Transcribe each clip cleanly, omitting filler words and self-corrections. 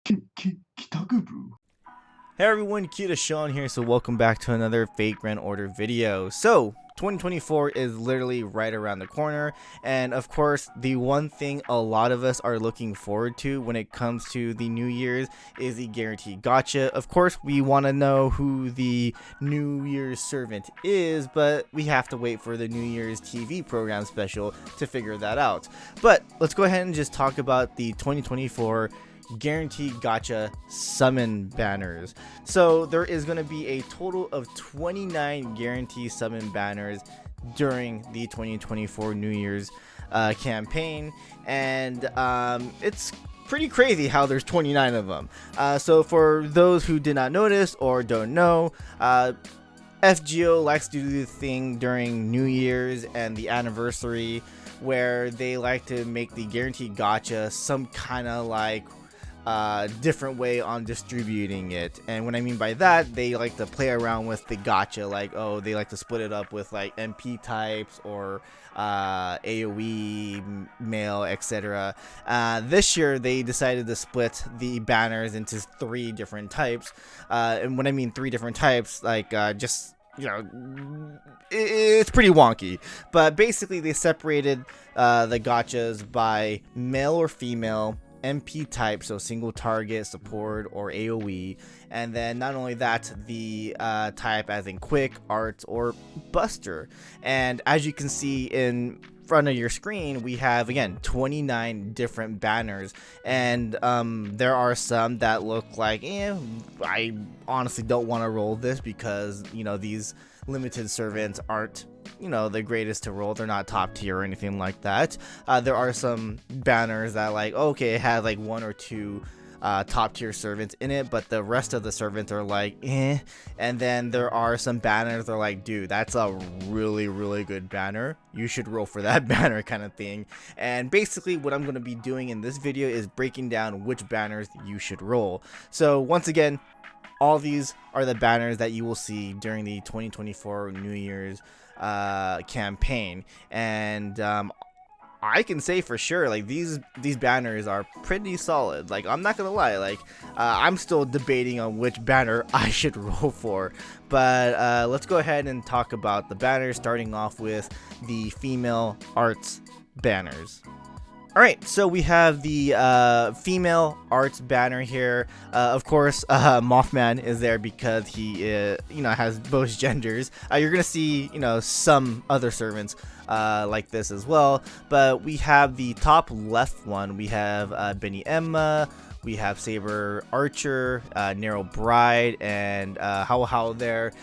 Hey everyone, KitaSean here, so welcome back to another Fate Grand Order video. So, 2024 is literally right around the corner, and of course, the one thing a lot of us are looking forward to when it comes to the New Year's is the guaranteed gacha. Of course, we want to know who the New Year's servant is, but we have to wait for the New Year's TV program special to figure that out. But let's go ahead and just talk about the 2024 guaranteed gacha summon banners. So there is going to be a total of 29 guaranteed summon banners during the 2024 New Year's campaign, and it's pretty crazy how there's 29 of them. So for those who did not notice or don't know, FGO likes to do the thing during New Year's and the anniversary where they like to make the guaranteed gacha some kind of like different way on distributing it. And what I mean by that, they like to play around with the gacha, like, oh, they like to split it up with like MP types or AoE mail, etc. This year they decided to split the banners into 3 different types, and when I mean 3 different types, like just, you know, it's pretty wonky, but basically they separated the gachas by male or female, MP type, so single target, support, or AoE, and then not only that, the type as in quick, art, or buster. And as you can see in front of your screen, we have again 29 different banners, and there are some that look like, I honestly don't want to roll this because, you know, these limited servants aren't, you know, the greatest to roll. They're not top tier or anything like that. There are some banners that, like, okay, it has like 1 or 2 top tier servants in it, but the rest of the servants are like and then there are some banners that are like, dude, that's a really good banner, you should roll for that banner, kind of thing. And basically what I'm going to be doing in this video is breaking down which banners you should roll. So once again, all these are the banners that you will see during the 2024 New Year's campaign, and I can say for sure, like, these banners are pretty solid. Like, I'm not gonna lie, like, I'm still debating on which banner I should roll for, but let's go ahead and talk about the banners, starting off with the female arts banners. Alright, so we have the female arts banner here. Of course, Mothman is there because he, you know, has both genders. You're gonna see, you know, some other servants like this as well. But we have the top left one. We have Benny Emma. We have Saber Archer, Narrow Bride, and How there.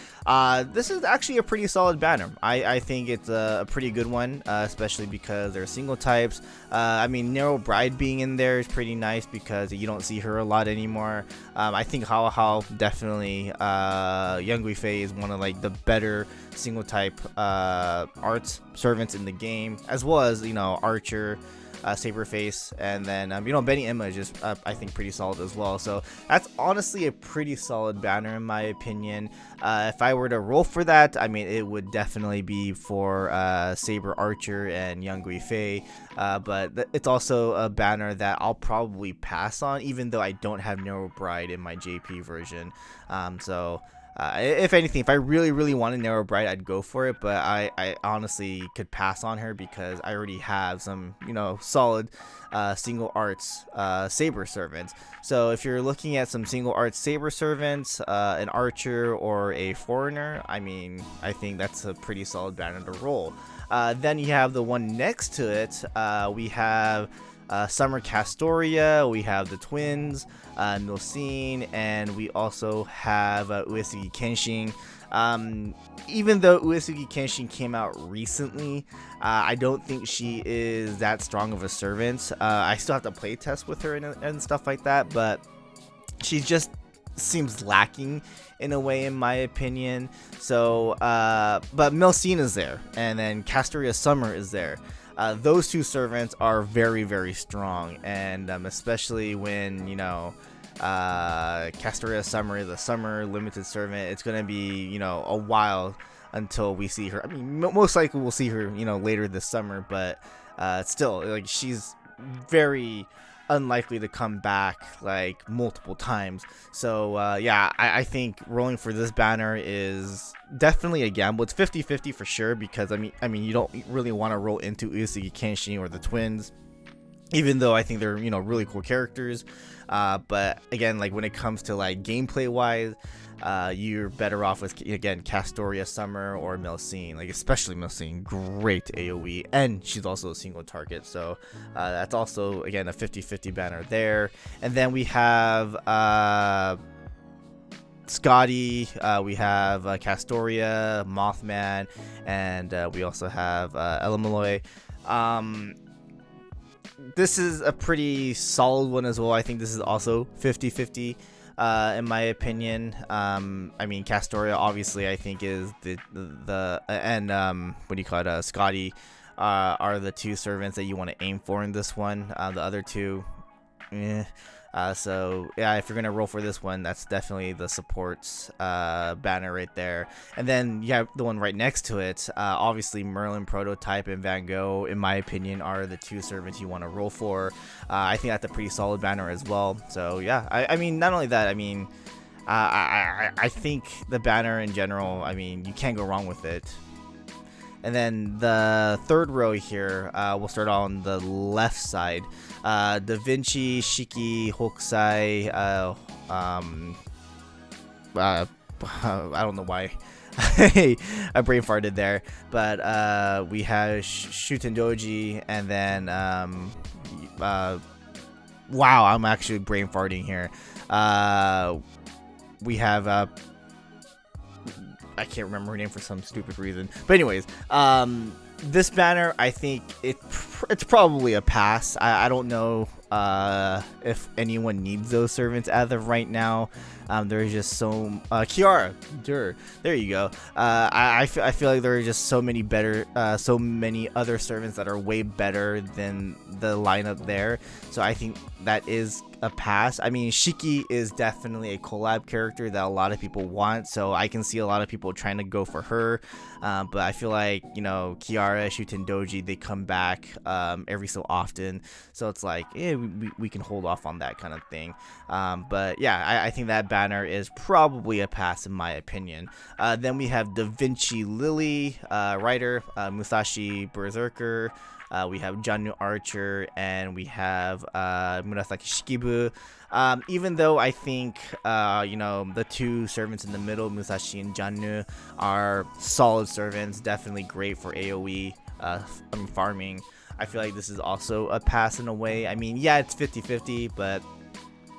This is actually a pretty solid banner. I think it's a pretty good one, especially because they're single types. I mean, Narrow Bride being in there is pretty nice because you don't see her a lot anymore. I think How definitely, Young Guifei is one of like the better single type arts servants in the game, as well as, you know, Archer, Saberface, and then you know, Benny Emma is just I think pretty solid as well. So that's honestly a pretty solid banner in my opinion. If I were to roll for that, I mean, it would definitely be for Saber Archer and Young Guifei, but it's also a banner that I'll probably pass on, even though I don't have Narrow Bride in my JP version. If anything, if I really wanted Narrow Bride, I'd go for it, but I honestly could pass on her because I already have some, you know, solid single arts saber servants. So if you're looking at some single arts saber servants, an archer or a foreigner, I mean, I think that's a pretty solid banner to roll. Then you have the one next to it. We have Summer Castoria, we have the twins, Milsine, and we also have Uesugi Kenshin. Even though Uesugi Kenshin came out recently, I don't think she is that strong of a servant. I still have to play test with her and stuff like that, but she just seems lacking in a way, in my opinion. So, but Milsine is there, and then Castoria Summer is there. Those two servants are very strong, and especially when, you know, Castoria Summer, the summer limited servant, it's gonna be, you know, a while until we see her. I mean, most likely we'll see her, you know, later this summer, but still, like, she's very unlikely to come back like multiple times. So yeah, I think rolling for this banner is definitely a gamble. It's 50-50 for sure, because I mean you don't really want to roll into Usagi Kenshin or the twins, even though I think they're, you know, really cool characters. But again, like when it comes to like gameplay wise, you're better off with, again, Castoria Summer or Milcine. Like especially Milcine, great AoE, and she's also a single target, so that's also again a 50-50 banner there. And then we have Scotty, we have Castoria, Mothman, and we also have Elamaloy. This is a pretty solid one as well. I think this is also 50-50 in my opinion. I mean, Castoria obviously I think is the and what do you call it, Scotty are the two servants that you want to aim for in this one. The other two, so yeah, if you're gonna roll for this one, that's definitely the supports banner right there. And then you have the one right next to it. Obviously Merlin Prototype and Van Gogh, in my opinion, are the two servants you want to roll for. I think that's a pretty solid banner as well. So yeah, I mean, not only that, I mean, I think the banner in general, I mean, you can't go wrong with it. And then the third row here, we'll start on the left side. Da Vinci, Shiki, Hokusai, I don't know why I brain farted there, but we have Shutendoji, and then wow, I'm actually brain farting here. We have I can't remember her name for some stupid reason. But anyways, this banner, I think it's probably a pass. I don't know if anyone needs those servants as of right now. There's just so Kiara, there you go. I feel like there are just so many other servants that are way better than the lineup there. So I think that is a pass. I mean, Shiki is definitely a collab character that a lot of people want, so I can see a lot of people trying to go for her. But I feel like, you know, Kiara, Shutendoji, they come back every so often, so it's like, yeah, we can hold off on that kind of thing. But yeah, I think that banner is probably a pass in my opinion. Then we have Da Vinci Lily, Rider, Musashi Berserker. We have Jannu Archer, and we have Murasaki Shikibu. Even though I think you know, the two servants in the middle, Musashi and Jannu, are solid servants, definitely great for AoE farming. I feel like this is also a pass in a way. I mean, yeah, it's 50-50, but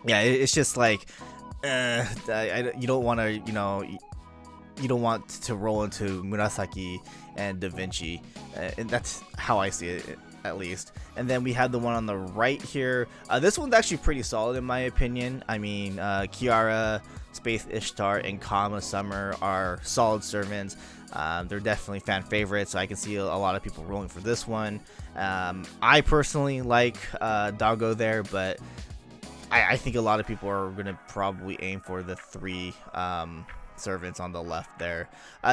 yeah, it's just like you don't want to, you know, you don't want to roll into Murasaki and Da Vinci, and that's how I see it, at least. And then we have the one on the right here. This one's actually pretty solid in my opinion. I mean, Kiara, Space Ishtar, and Kama Summer are solid servants. They're definitely fan favorites, so I can see a lot of people rolling for this one. I personally like Doggo there, but I think a lot of people are going to probably aim for the three servants on the left there.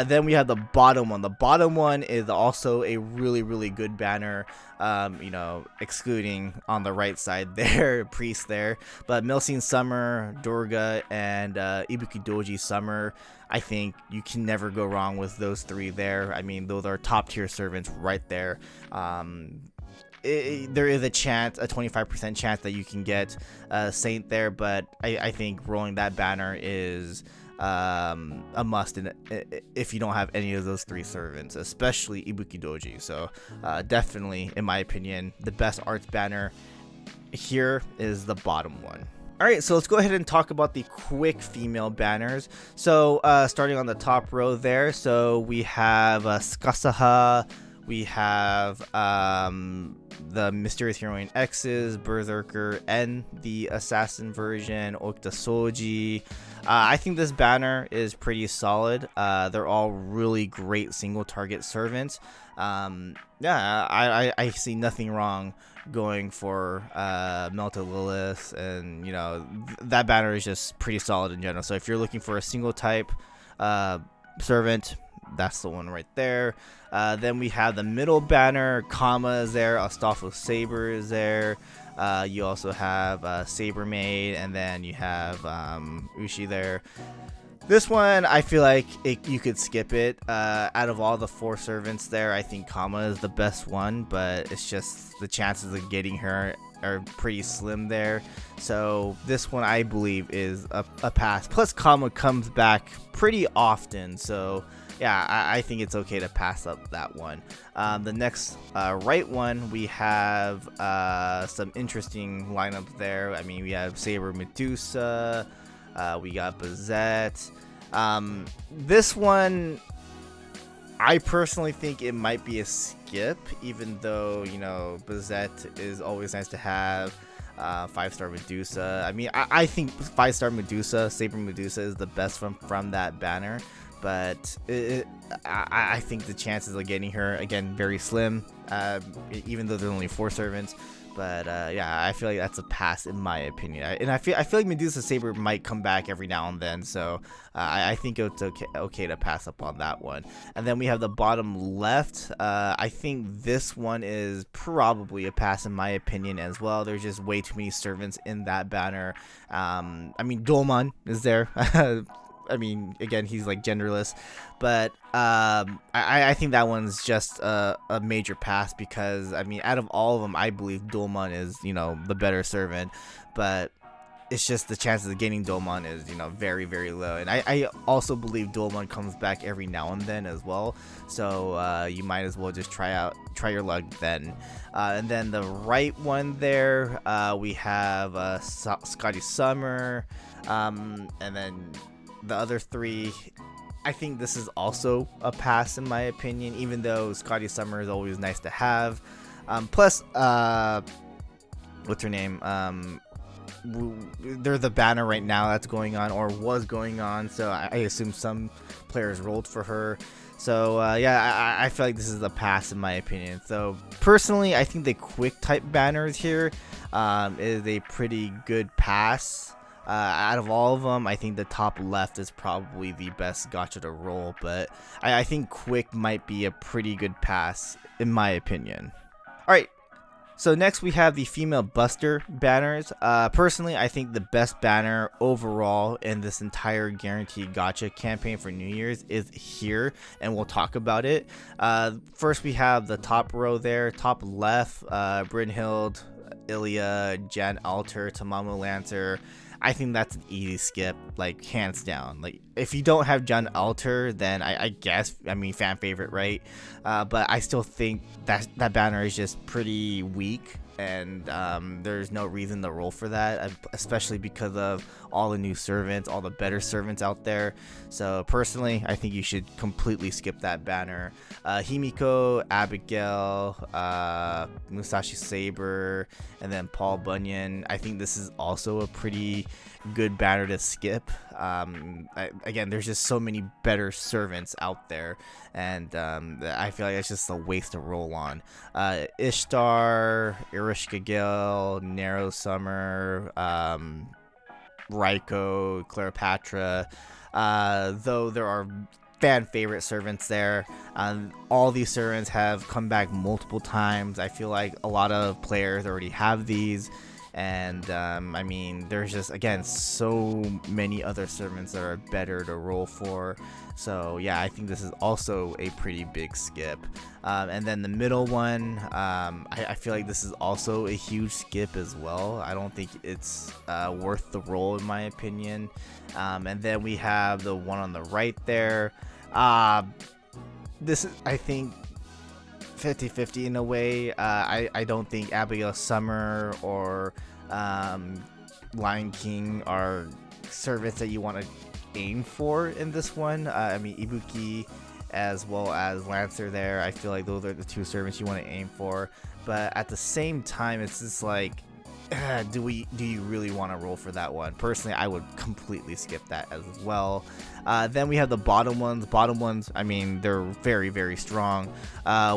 Then we have the bottom one. The bottom one is also a really good banner, you know, excluding on the right side there, Priest there. But Milcine Summer, Durga, and Ibuki Doji Summer, I think you can never go wrong with those three there. I mean, those are top tier servants right there. There is a chance, a 25% chance that you can get Saint there, but I think rolling that banner is a must if you don't have any of those three servants, especially Ibuki Doji. So definitely, in my opinion, the best arts banner here is the bottom one. Alright, so let's go ahead and talk about the quick female banners. So starting on the top row there, so we have Skasaha, we have the Mysterious Heroine X's, Berserker, and the Assassin version, Okta Soji. I think this banner is pretty solid. They're all really great single target servants. Yeah, I see nothing wrong going for Melta Lilith, and you know, that banner is just pretty solid in general. So if you're looking for a single type servant, that's the one right there. Then we have the middle banner. Kama is there, Astolfo Saber is there, You also have Saber Maid, and then you have Ushi there. This one, I feel like you could skip it. Out of all the 4 servants there, I think Kama is the best one, but it's just the chances of getting her are pretty slim there. So this one, I believe, is a pass. Plus, Kama comes back pretty often, so yeah, I think it's okay to pass up that one. The next right one, we have some interesting lineups there. I mean, we have Saber Medusa. We got Bazette. This one, I personally think it might be a skip, even though, you know, Bazette is always nice to have. 5-star Medusa. I mean, I think 5-star Medusa, Saber Medusa, is the best from that banner. But I think the chances of getting her, again, very slim, even though there's only 4 servants. But yeah, I feel like that's a pass in my opinion. And I feel like Medusa Saber might come back every now and then, so I think it's okay to pass up on that one. And then we have the bottom left. I think this one is probably a pass in my opinion as well. There's just way too many servants in that banner. I mean, Dolman is there. I mean, again, he's like genderless, but I think that one's just a major pass because, I mean, out of all of them, I believe Dolman is, you know, the better servant, but it's just the chances of getting Dolman is, you know, very, very low. And I also believe Dolman comes back every now and then as well, so you might as well just try your luck then. And then the right one there, we have Scotty Summer, and then the other 3, I think this is also a pass in my opinion, even though Scotty Summer is always nice to have. Plus, what's her name? They're the banner right now that's going on, or was going on, so I assume some players rolled for her. So yeah, I feel like this is a pass in my opinion. So personally, I think the quick type banners here is a pretty good pass. Out of all of them, I think the top left is probably the best gacha to roll, but I think quick might be a pretty good pass in my opinion. Alright, so next we have the female buster banners. Personally, I think the best banner overall in this entire guaranteed gacha campaign for New Year's is here, and we'll talk about it. First we have the top row there, top left, Brynhild, Ilya, Jan Alter, Tamamo Lancer. I think that's an easy skip, like hands down. Like if you don't have Jan Alter, then I guess, I mean, fan favorite, right? But I still think that banner is just pretty weak, and there's no reason to roll for that, especially because of all the new servants, all the better servants out there. So personally, I think you should completely skip that banner. Himiko, Abigail, Musashi Saber, and then Paul Bunyan. I think this is also a pretty good banner to skip. Again, there's just so many better servants out there, and I feel like it's just a waste to roll on. Ishtar, Irishka Gil, Narrow Summer, Raiko, Cleopatra, though there are fan favorite servants there. All these servants have come back multiple times. I feel like a lot of players already have these, and I mean, there's just, again, so many other servants that are better to roll for. So yeah, I think this is also a pretty big skip. And then the middle one, I feel like this is also a huge skip as well. I don't think it's worth the roll in my opinion. And then we have the one on the right there. This is, I think, 50-50 in a way. I don't think Abigail Summer or Lion King are servants that you want to aim for in this one. I mean, Ibuki as well as Lancer there, I feel like those are the 2 servants you want to aim for. But at the same time, it's just like, do you really want to roll for that one? Personally, I would completely skip that as well. Then we have the bottom ones. Bottom ones, I mean, they're very, very strong.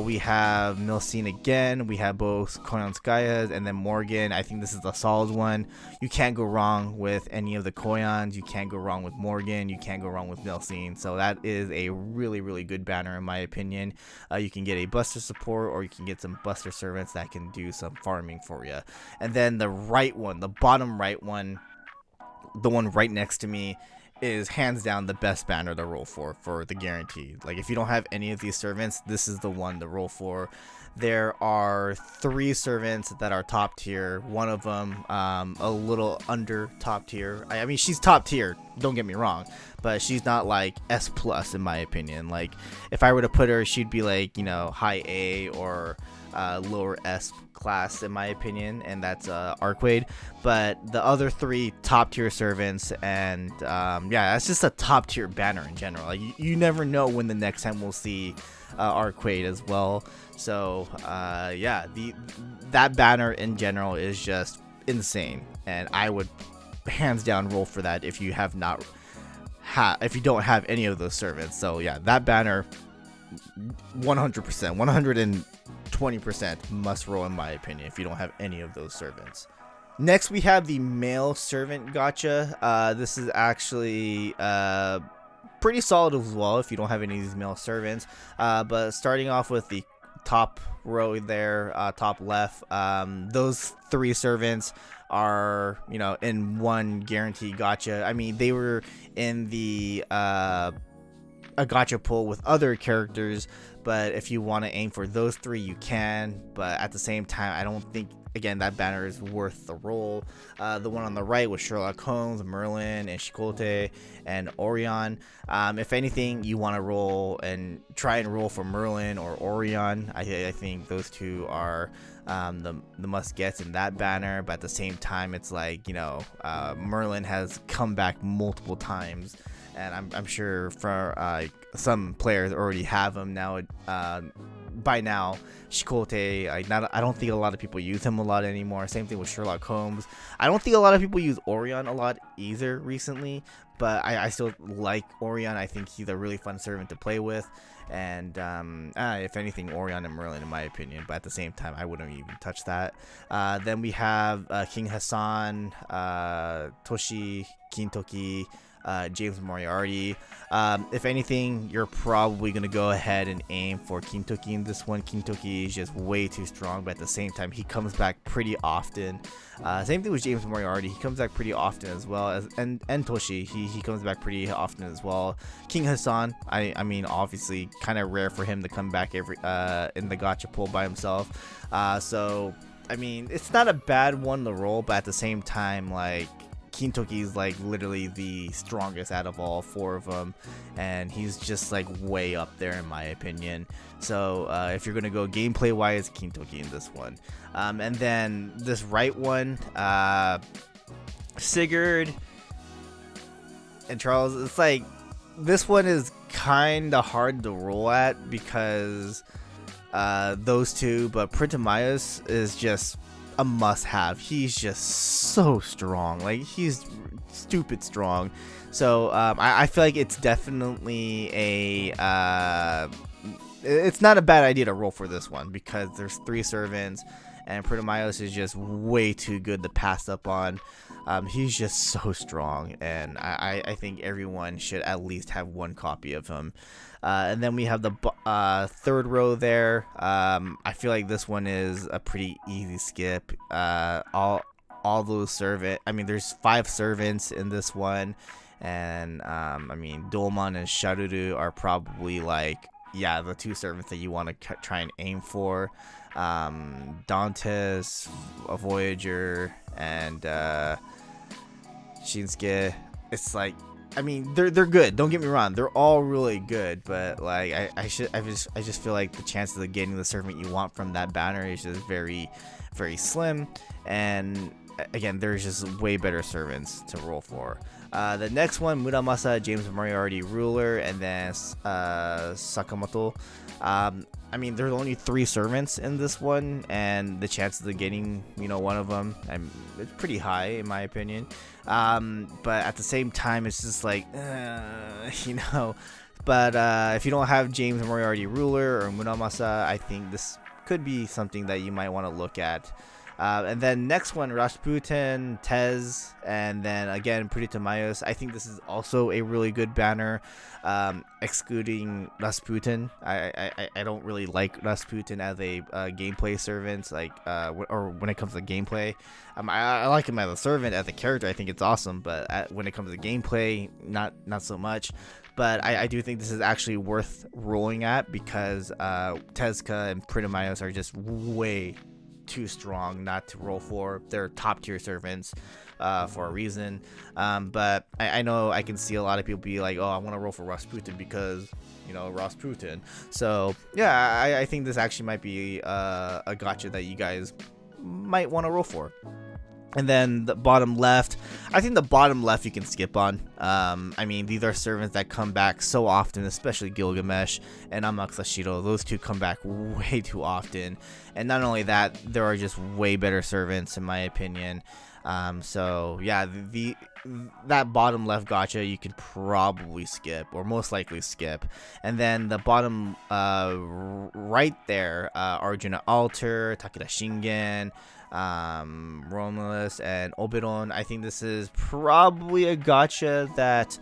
We have Milsine again. We have both Koyanskayas and then Morgan. I think this is a solid one. You can't go wrong with any of the Koyans. You can't go wrong with Morgan. You can't go wrong with Milsine. So that is a really, really good banner in my opinion. You can get a Buster support, or you can get some Buster servants that can do some farming for you. And then the right one, the bottom right one, the one right next to me, is hands down the best banner to roll for the guaranteed. Like, if you don't have any of these servants, this is the one to roll for. There are 3 servants that are top tier. One of them a little under top tier. I mean, she's top tier, don't get me wrong, but she's not like S plus in my opinion. Like, if I were to put her, she'd be like, you know, high A or lower S class in my opinion, and that's Arcade. But the other 3 top tier servants, and yeah, that's just a top tier banner in general. Like, you never know when the next time we'll see Arcade as well. So yeah, that banner in general is just insane, and I would hands down roll for that if you have not if you don't have any of those servants. So yeah, that banner 100%, 120% must roll in my opinion if you don't have any of those servants. Next we have the male servant gacha. This is actually pretty solid as well if you don't have any of these male servants. But starting off with the top row there, top left, those 3 servants are, you know, in one guaranteed gacha. I mean, they were in the a gacha pool with other characters, but if you want to aim for those 3, you can. But at the same time, I don't think, again, that banner is worth the roll. The one on the right was Sherlock Holmes, Merlin, and Chicote, and Orion. If anything, you want to roll and try and roll for Merlin or Orion. I think those 2 are the must-gets in that banner. But at the same time, it's like, you know, Merlin has come back multiple times, and I'm sure for some players already have him now. By now, Chicote, I don't think a lot of people use him a lot anymore. Same thing with Sherlock Holmes. I don't think a lot of people use Orion a lot either recently, but I still like Orion. I think he's a really fun servant to play with, and if anything, Orion and Merlin in my opinion. But at the same time, I wouldn't even touch that. Then we have King Hassan, Toshi, Kintoki, James Moriarty. If anything, you're probably going to go ahead and aim for Kintoki in this one. Kintoki is just way too strong, but at the same time, he comes back pretty often. Same thing with James Moriarty. He comes back pretty often as well, as and Toshi. He comes back pretty often as well. King Hassan, I mean, obviously, kind of rare for him to come back every in the gacha pool by himself. So, I mean, it's not a bad one to roll, but at the same time, like, Kintoki is like literally the strongest out of all 4 of them, and he's just like way up there in my opinion. So if you're gonna go gameplay wise, Kintoki in this one. And then this right one, Sigurd and Charles, it's like this one is kind of hard to roll at because those 2, but Printemaios is just a must-have. He's just so strong. Like, he's stupid strong. So I feel like it's definitely it's not a bad idea to roll for this one because there's 3 servants, and Printemaios is just way too good to pass up on. He's just so strong, and I think everyone should at least have 1 copy of him. And then we have the 3rd row there. I feel like this one is a pretty easy skip. All those servant. I mean, there's 5 servants in this one, and I mean, Dolman and Sharuru are probably like, yeah, the 2 servants that you want to try and aim for. Dantes, a Voyager, and Shinsuke. It's like, I mean, they're good. Don't get me wrong; they're all really good. But like, I just feel like the chances of getting the servant you want from that banner is just very, very slim. And again, there's just way better servants to roll for. The next one, Muramasa, James Moriarty Ruler, and then Sakamoto. I mean, there's only 3 servants in this one, and the chances of getting, one of them, it's pretty high in my opinion. But at the same time, it's just like, But if you don't have James Moriarty Ruler or Muramasa, I think this could be something that you might want to look at. And then next one, Rasputin, Tez, and then again Pritamaeus. I think this is also a really good banner, excluding Rasputin. I don't really like Rasputin as a gameplay servant, or when it comes to gameplay. I like him as a servant. As a character, I think it's awesome, but when it comes to gameplay, not so much. But I do think this is actually worth rolling at because Tezca and Pritamaeus are just way too strong not to roll for. They're top tier servants for a reason. But I know I can see a lot of people be like, oh, I want to roll for Rasputin because Rasputin. So yeah, I think this actually might be a gacha that you guys might want to roll for. And then the bottom left, I think the bottom left you can skip on. I mean, these are servants that come back so often, especially Gilgamesh and Amakusashiro. Those two come back way too often. And not only that, there are just way better servants in my opinion. So yeah, that bottom left gacha you can probably skip, or most likely skip. And then the bottom right there, Arjuna Altar, Takeda Shingen, Romulus, and Oberon. I think this is probably a gacha that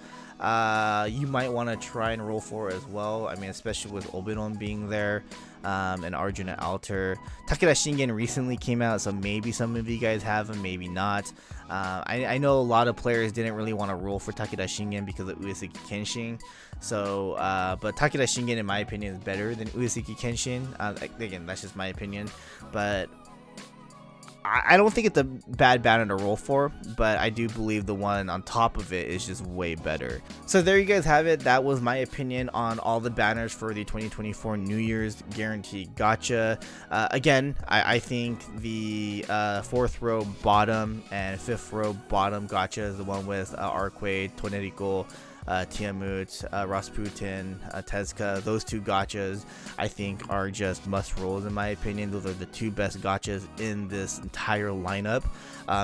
you might want to try and roll for as well. I mean, especially with Oberon being there, and Arjuna Altar. Takeda Shingen recently came out, so maybe some of you guys have him, maybe not. I know a lot of players didn't really want to roll for Takeda Shingen because of Ueseki Kenshin. So, but Takeda Shingen, in my opinion, is better than Ueseki Kenshin. Again, that's just my opinion. But I don't think it's a bad banner to roll for, but I do believe the one on top of it is just way better. So there you guys have it. That was my opinion on all the banners for the 2024 New Year's Guarantee Gacha. Again, I think the 4th row bottom and 5th row bottom gacha is the one with Arquade, Tonerico, Tiamut, Rasputin, Tezca. Those 2 gachas I think are just must rolls in my opinion. Those are the 2 best gachas in this entire lineup.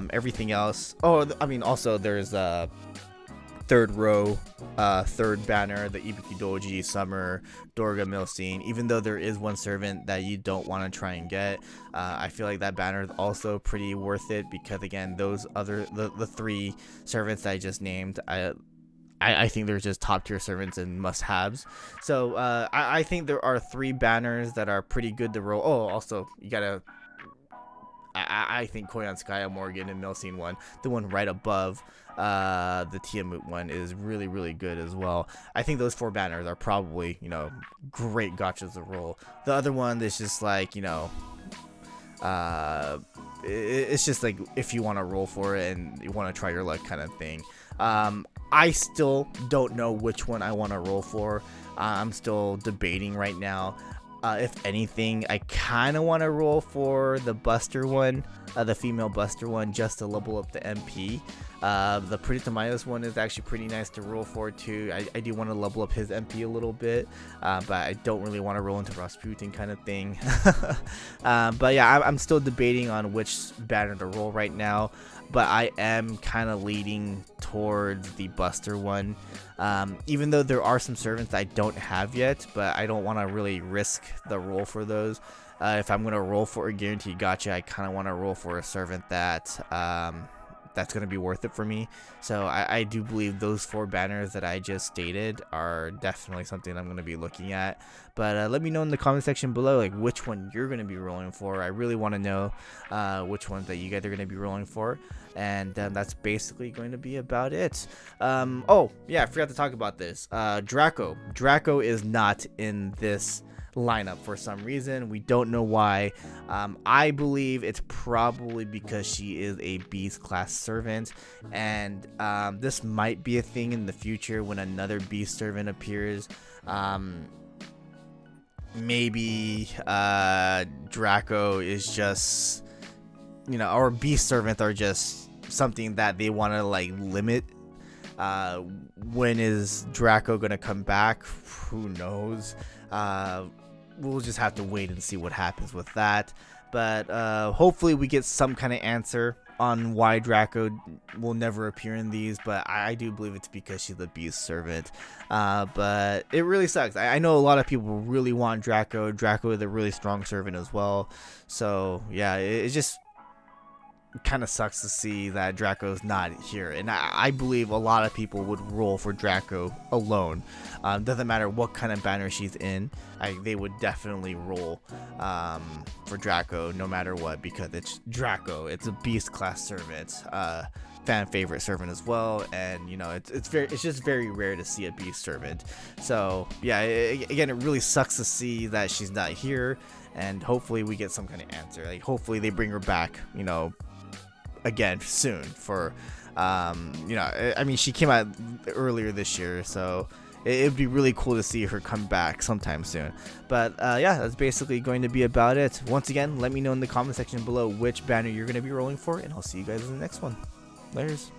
Everything else, I mean, also there's 3rd row, 3rd banner, the Ibuki Doji, Summer, Dorga Milstein. Even though there is one servant that you don't want to try and get, I feel like that banner is also pretty worth it because again, those other the 3 servants that I just named, I think they're just top tier servants and must haves. So I think there are 3 banners that are pretty good to roll. Oh, also you gotta, I think Koyanskaya, Morgan, and Milstein one, the one right above the Tiamut one, is really, really good as well. I think those 4 banners are probably, great gachas to roll. The other one is just like, it's just like if you want to roll for it and you want to try your luck kind of thing. I still don't know which one I want to roll for. I'm still debating right now. If anything, I kind of want to roll for the Buster one, the female Buster one, just to level up the MP. The Pritamaeus one is actually pretty nice to roll for too. I do want to level up his MP a little bit, but I don't really want to roll into Rasputin kind of thing. But yeah, I'm still debating on which banner to roll right now. But I am kind of leading towards the Buster one, even though there are some servants I don't have yet, but I don't want to really risk the roll for those. If I'm going to roll for a guaranteed gacha, I kind of want to roll for a servant that that's going to be worth it for me. So I do believe those 4 banners that I just stated are definitely something I'm going to be looking at. But let me know in the comment section below, like, which one you're going to be rolling for. I really want to know which ones that you guys are going to be rolling for. And that's basically going to be about it. Oh yeah, I forgot to talk about this. Draco is not in this lineup for some reason. We don't know why. I believe it's probably because she is a beast class servant, and this might be a thing in the future when another beast servant appears. Maybe Draco is just our beast servants are just something that they want to like limit. When is Draco gonna come back? Who knows? We'll just have to wait and see what happens with that. But hopefully we get some kind of answer on why Draco will never appear in these. But I do believe it's because she's the beast servant. But it really sucks. I know a lot of people really want Draco. Draco is a really strong servant as well. So yeah, it just kind of sucks to see that Draco's not here, and I believe a lot of people would roll for Draco alone. Doesn't matter what kind of banner she's in, they would definitely roll for Draco no matter what, because it's Draco. It's a beast class servant, fan favorite servant as well, and it's just very rare to see a beast servant. So yeah, again, it really sucks to see that she's not here, and hopefully we get some kind of answer. Like hopefully they bring her back, again soon for I mean, she came out earlier this year, so it'd be really cool to see her come back sometime soon. But yeah, that's basically going to be about it. Once again, let me know in the comment section below which banner you're going to be rolling for, and I'll see you guys in the next one. Laters.